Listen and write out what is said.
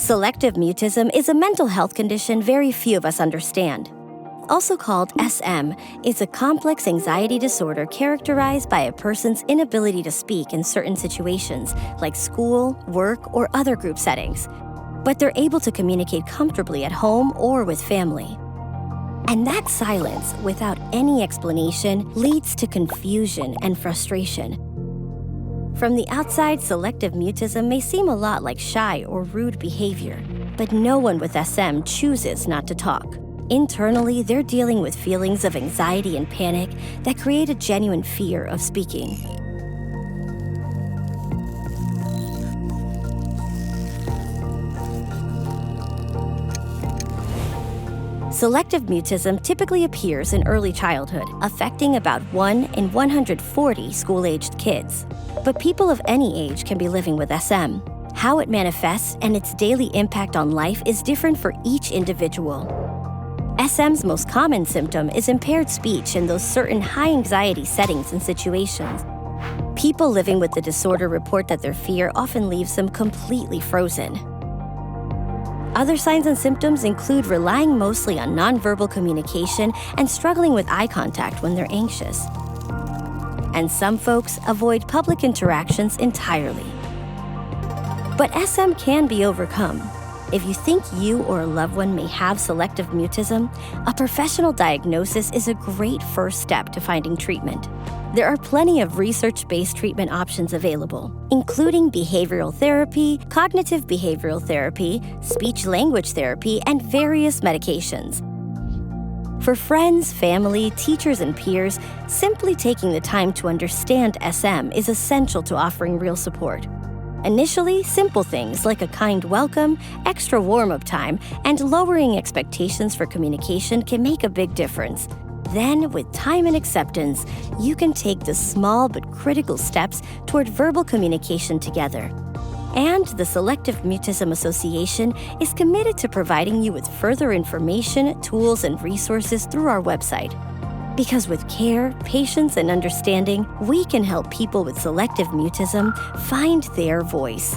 Selective mutism is a mental health condition very few of us understand. Also called SM, is a complex anxiety disorder characterized by a person's inability to speak in certain situations, like school, work, or other group settings. But they're able to communicate comfortably at home or with family. And that silence, without any explanation, leads to confusion and frustration. From the outside, selective mutism may seem a lot like shy or rude behavior, but no one with SM chooses not to talk. Internally, they're dealing with feelings of anxiety and panic that create a genuine fear of speaking. Selective mutism typically appears in early childhood, affecting about 1 in 140 school-aged kids. But people of any age can be living with SM. How it manifests and its daily impact on life is different for each individual. SM's most common symptom is impaired speech in those certain high-anxiety settings and situations. People living with the disorder report that their fear often leaves them completely frozen. Other signs and symptoms include relying mostly on nonverbal communication and struggling with eye contact when they're anxious. And some folks avoid public interactions entirely. But SM can be overcome. If you think you or a loved one may have selective mutism, a professional diagnosis is a great first step to finding treatment. There are plenty of research-based treatment options available, including behavioral therapy, cognitive behavioral therapy, speech-language therapy, and various medications. For friends, family, teachers, and peers, simply taking the time to understand SM is essential to offering real support. Initially, simple things like a kind welcome, extra warm-up time, and lowering expectations for communication can make a big difference. Then, with time and acceptance, you can take the small but critical steps toward verbal communication together. And the Selective Mutism Association is committed to providing you with further information, tools, and resources through our website. Because with care, patience, and understanding, we can help people with selective mutism find their voice.